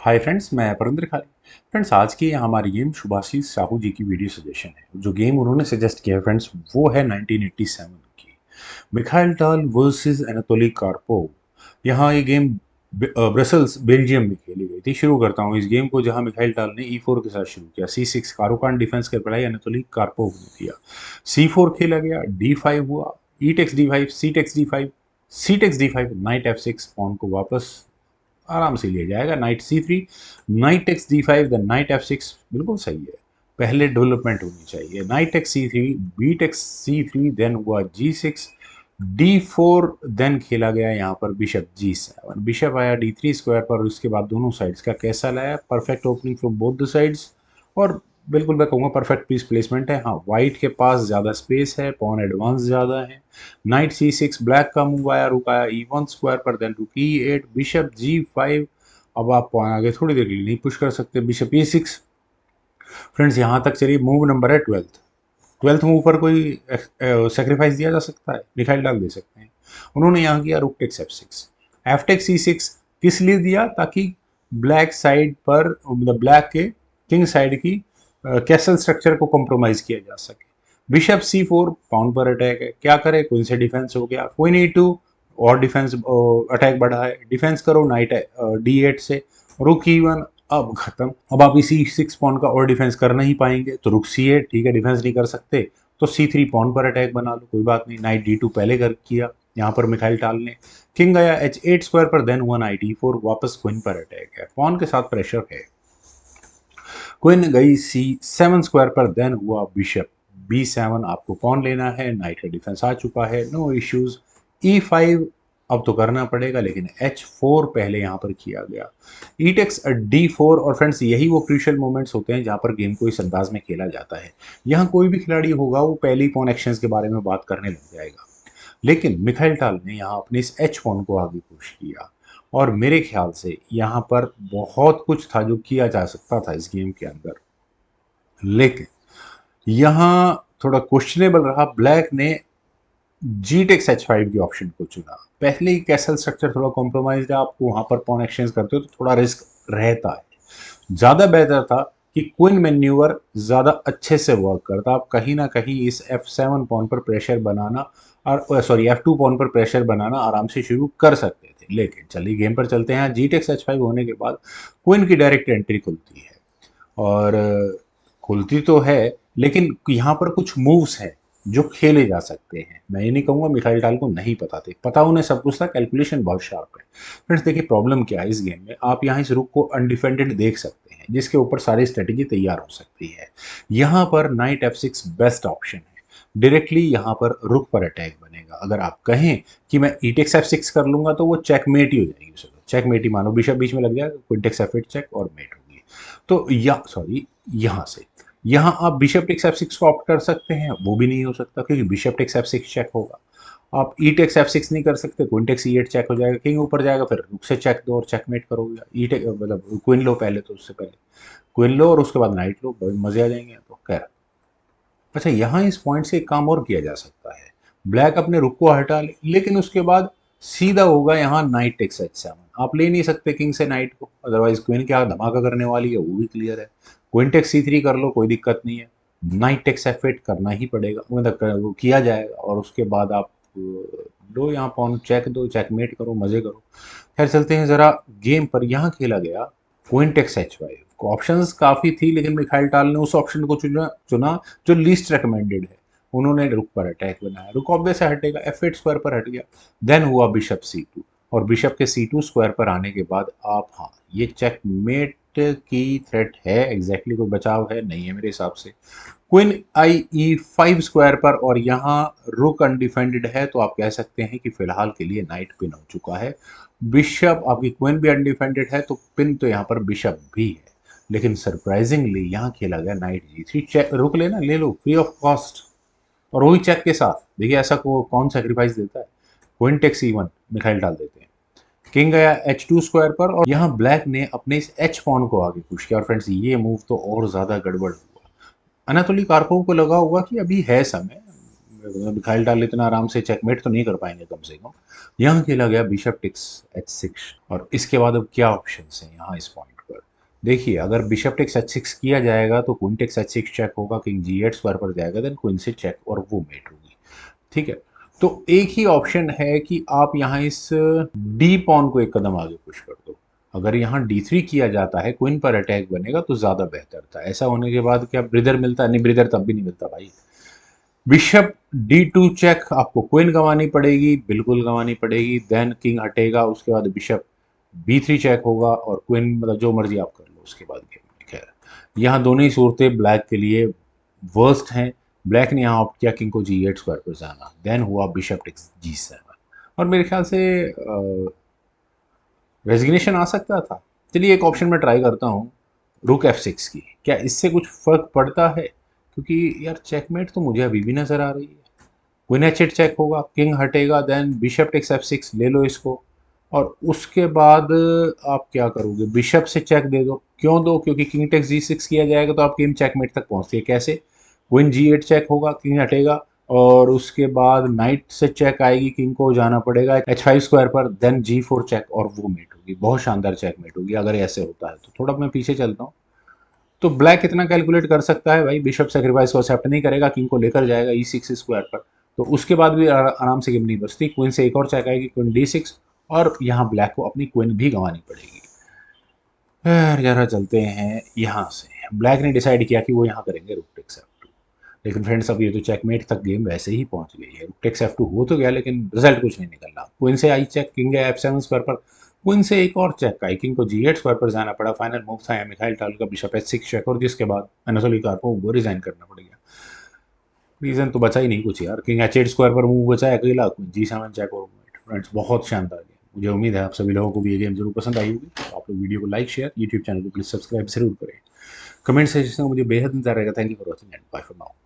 Hi friends, मैं परिंदर खाली। Friends, आज की हमारी गेम शुभाशीष साहू जी की वीडियो सजेशन है। जो गेम उन्होंने सजेस्ट किया है फ्रेंड्स, वो है 1987 की मिखाइल टाल वर्सेस एनाटोली कार्पोव। यहाँ ये गेम ब्रसल्स बेल्जियम में खेली गई थी। शुरू करता हूँ इस गेम को, जहाँ मिखाइल टाल ने E4 के साथ शुरू किया। C6 कारोकान डिफेंस कर पढ़ाई एनाटोली कार्पोव ने किया। C4 खेला गया, D5 हुआ, E takes D5, C takes D5, C takes D5, knight F6, pawn को वापस आराम से लिया जाएगा। Knight C3, knight takes D5, then knight F6। बिल्कुल सही है, पहले डेवलपमेंट होनी चाहिए। Knight takes C3, B takes C3, then हुआ G6, D4, देन खेला गया यहाँ पर बिशप G7। बिशप आया D3 स्क्वायर पर, और उसके बाद दोनों साइड्स का कैसा लाया, perfect opening from both the sides. और बिल्कुल मैं कहूँगा परफेक्ट पीस प्लेसमेंट है। हाँ, वाइट के पास ज़्यादा स्पेस है, पॉन एडवांस ज़्यादा है। नाइट C6, ब्लैक का मूव आया, रुक आया E1 स्क्वायर पर, देन रुक E8, बिशप G5। अब आप पॉन आगे थोड़ी देर के लिए नहीं पुश कर सकते, बिशप E6। फ्रेंड्स, यहाँ तक चलिए, मूव नंबर है 12th मूव पर कोई सेक्रीफाइस दिया जा सकता है, मिखाइल डाल दे सकते हैं। उन्होंने यहाँ किया rook takes F6, F takes C6। किस लिए दिया? ताकि ब्लैक साइड पर, मतलब ब्लैक के किंग साइड की कैसल स्ट्रक्चर को कॉम्प्रोमाइज किया जा सके। बिशप C4, पाउंड पर अटैक है, क्या करे, क्वीन से डिफेंस हो गया, क्वीन E2, और डिफेंस अटैक बढ़ा है, डिफेंस करो नाइट D8 से, रुक E1। अब खत्म। अब आप इसी 6 पॉन का और डिफेंस कर नहीं पाएंगे, तो रुक C8, ठीक है, डिफेंस नहीं कर सकते तो C3 पॉन पर अटैक बना लो, कोई बात नहीं। नाइट D2 पहले कर किया यहाँ पर मिखाइल टाल ने। किंग गया H8 स्क्वायर पर, देन हुआ नाइट E4, वापस क्वीन पर अटैक है, पॉन के साथ प्रेशर है। क्वीन गई C7 स्क्वायर पर, देन हुआ बिशप B7। आपको पॉन लेना है, नाइट का डिफेंस आ चुका है, नो इश्यूज। E5 अब तो करना पड़ेगा, लेकिन H4 पहले यहाँ पर किया गया। ई टेक्स D4। और फ्रेंड्स, यही वो क्रूशियल मोमेंट्स होते हैं जहाँ पर गेम को इस अंदाज में खेला जाता है। यहाँ कोई भी खिलाड़ी होगा, वो पहली पॉन एक्शंस के बारे में बात करने लग जाएगा। लेकिन मिखाइल टाल ने यहाँ अपने इस एच पॉन को आगे पुश किया, और मेरे ख्याल से यहाँ पर बहुत कुछ था जो किया जा सकता था इस गेम के अंदर। लेकिन यहाँ थोड़ा क्वेश्चनेबल रहा, ब्लैक ने जी टेक्स H5 के ऑप्शन को चुना। पहले ही कैसल स्ट्रक्चर थोड़ा कॉम्प्रोमाइज है, आपको वहां पर पॉन एक्सचेंज करते हो तो थोड़ा रिस्क रहता है। ज़्यादा बेहतर था कि क्वीन मैन्यूवर ज़्यादा अच्छे से वर्क करता। आप कहीं ना कहीं इस F7 पॉन पर प्रेशर बनाना, और सॉरी F2 पॉन पर प्रेशर बनाना आराम से शुरू कर सकते थे। लेकिन चलिए गेम पर चलते हैं। जी टेक्स H5 होने के बाद क्वीन की डायरेक्ट एंट्री खुलती है, और खुलती तो है, लेकिन यहाँ पर कुछ मूव्स हैं जो खेले जा सकते हैं। मैं ये नहीं कहूँगा मिखाइल टाल को नहीं पता थे, पता उन्हें सब कुछ था, कैलकुलेशन बहुत शार्प है। फ्रेंड्स, देखिए प्रॉब्लम क्या है इस गेम में, आप यहाँ इस रुक को अनडिफेंडेड देख सकते हैं, जिसके ऊपर सारी स्ट्रेटेजी तैयार हो सकती है। यहाँ पर नाइट F6 बेस्ट ऑप्शन है। डायरेक्टली यहाँ पर रुक पर अटैक बनेगा। अगर आप कहें कि मैं ई टेक्स F6 कर लूंगा, तो वो चेकमेट ही हो जाएगी। चेकमेट ही मानो, बिशप बीच में लग जाएगा, क्वीन टेक्स F8 चेक और मेट होगी। तो या सॉरी, यहाँ से यहाँ आप बिशप टेक्स F6 को ऑप्ट कर सकते हैं, वो भी नहीं हो सकता क्योंकि बिशप टेक्स F6 चेक होगा। आप ई टेक्स F6 नहीं कर सकते, क्वीन टेक्स E8 चेक हो जाएगा, किंग ऊपर जाएगा, फिर रुक से चेक दो और चेकमेट करोगे। ई टेक मतलब क्वीन लो पहले, तो उससे पहले क्वीन लो और उसके बाद नाइट लो, मजे आ जाएंगे। तो खैर, अच्छा, यहाँ इस पॉइंट से एक काम और किया जा सकता है। ब्लैक अपने रुक को हटा ले, लेकिन उसके बाद सीधा होगा यहाँ नाइट टेक्स H7। आप ले नहीं सकते किंग से नाइट को, अदरवाइज क्वीन क्या धमाका करने वाली है वो भी क्लियर है। क्वीन टेक्स C3 कर लो, कोई दिक्कत नहीं है। नाइट टेक्स F8 करना ही पड़ेगा, मतलब वो किया जाएगा, और उसके बाद आप लो यहाँ पॉन चेक दो, चेकमेट करो, मजे करो। खैर, चलते हैं जरा गेम पर। यहाँ खेला गया क्वीन टेक्स H5। ऑप्शंस काफी थी, लेकिन मिखाइल टाल ने उस ऑप्शन को चुना चुना जो लीस्ट रिकमेंडेड है। उन्होंने रुक पर अटैक बनाया, रुक ऑब्वियस से हटेगा, F8 स्क्वायर पर हट गया। देन हुआ बिशप C2, और बिशप के C2 स्क्वायर पर आने के बाद आप, हाँ, ये चेकमेट की थ्रेट है, एग्जैक्टली कोई बचाव है नहीं है मेरे हिसाब से। क्वीन आई E5 स्क्वायर पर, और यहाँ रुक अनडिफेंडेड है, तो आप कह सकते हैं कि फिलहाल के लिए नाइट पिन हो चुका है। बिशप, आपकी क्वीन भी अनडिफेंडेड है, तो पिन तो यहाँ पर बिशप भी है। लेकिन सरप्राइजिंगली यहाँ खेला गया नाइट G3 चेक। रुक लेना, ले लो फ्री ऑफ कॉस्ट, और वही चेक के साथ। देखिए ऐसा कौन सेक्रीफाइस देता है। क्वीन टेक्स E1 मिखाइल डाल देते हैं। किंग गया H2 स्क्वायर पर, और यहाँ ब्लैक ने अपने इस H पॉन को आगे पुश किया। और फ्रेंड्स, ये मूव तो और ज्यादा गड़बड़ हुआ। अनातोली कार्पोव को लगा होगा कि अभी है समय, मिखाइल डाल इतना आराम से चेकमेट तो नहीं कर पाएंगे कम से कम। यहाँ खेला गया बिशप टेक्स H6, और इसके बाद अब क्या ऑप्शन है यहाँ इस पॉइंट पर। देखिए अगर बिशप टेक्स h6 किया जाएगा तो क्वीन टेक्स h6 चेक होगा, किंग g8 स्क्वायर पर जाएगा, देन क्वीन से चेक और वो मेट होगी। ठीक है, तो एक ही ऑप्शन है कि आप यहाँ इस डी पॉन को एक कदम आगे पुश कर दो। अगर यहाँ d3 किया जाता है, क्वीन पर अटैक बनेगा तो ज़्यादा बेहतर था। ऐसा होने के बाद क्या ब्रिदर मिलता है? नहीं, ब्रिदर तब भी नहीं मिलता भाई। बिशप d2 चेक, आपको क्वीन गंवानी पड़ेगी, बिल्कुल गंवानी पड़ेगी। देन किंग हटेगा, उसके बाद बिशप b3 चेक होगा और क्वीन, मतलब जो मर्जी आप कर लो उसके बाद गेम में। खैर यहाँ दोनों ही सूरतें ब्लैक के लिए वर्स्ट हैं। ब्लैक ने यहाँ ऑप्ट किया किंग को g8 स्क्वायर पर जाना, देन हुआ बिशप टेक्स g7 और मेरे ख्याल से रेजिग्नेशन आ सकता था। चलिए एक ऑप्शन में ट्राई करता हूँ, रुक f6 की, क्या इससे कुछ फर्क पड़ता है? क्योंकि यार चेकमेट तो मुझे अभी भी नजर आ रही है। क्वीन h8 चेक होगा, किंग हटेगा, देन बिशप टेक्स f6, ले लो इसको। और उसके बाद आप क्या करोगे? बिशप से चेक दे दो। क्यों दो? क्योंकि किंग टेक्स g6 किया जाएगा तो आप गेम चेकमेट तक पहुंचती है। कैसे? क्वीन g8 चेक होगा, किंग हटेगा और उसके बाद नाइट से चेक आएगी, किंग को जाना पड़ेगा h5 स्क्वायर पर, देन g4 चेक और वो मेट होगी। बहुत शानदार चेकमेट होगी अगर ऐसे होता है तो। थोड़ा मैं पीछे चलता हूँ, तो ब्लैक कितना कैलकुलेट कर सकता है भाई? बिशप सेक्रीफाइस को एक्सेप्ट नहीं करेगा, किंग को लेकर जाएगा e6 स्क्वायर पर, तो उसके बाद भी आराम से गेम नहीं बचती। क्वीन से एक और चेक आएगी, क्वीन d6, और यहाँ ब्लैक को अपनी क्वीन भी गंवानी पड़ेगी। फिर जरा चलते हैं यहाँ से। ब्लैक ने डिसाइड किया कि वो यहाँ करेंगे रुक टेक्स f2, लेकिन फ्रेंड्स अब ये तो चेकमेट तक गेम वैसे ही पहुंच गई है। रुक टेक्स f2 हो तो गया लेकिन रिजल्ट कुछ नहीं निकल रहा। क्वीन से आई चेक, किंग है f7 स्क्वायर पर, क्वीन से एक और चेक आई, किंग को g8 स्क्वायर पर जाना पड़ा। फाइनल मूव था मिखाइल टाल का बिशप h6 चेक, और जिसके बाद अनातोली कार्पोव को रिजाइन करना पड़ गया। रीजन तो बचा ही नहीं कुछ यार, किंग h8 स्क्वायर पर मूव बचा है अकेला, g7 चेक और फ्रेंड्स बहुत शानदार गेम। मुझे उम्मीद है आप सभी लोगों को भी ये गेम जरूर पसंद आई होगी। तो आप लोग वीडियो को लाइक, शेयर, यूट्यूब चैनल को प्लीज सब्सक्राइब जरूर करें। कमेंट सेक्शन में मुझे बेहद इंतजार रहेगा। Thank you for watching and bye for now.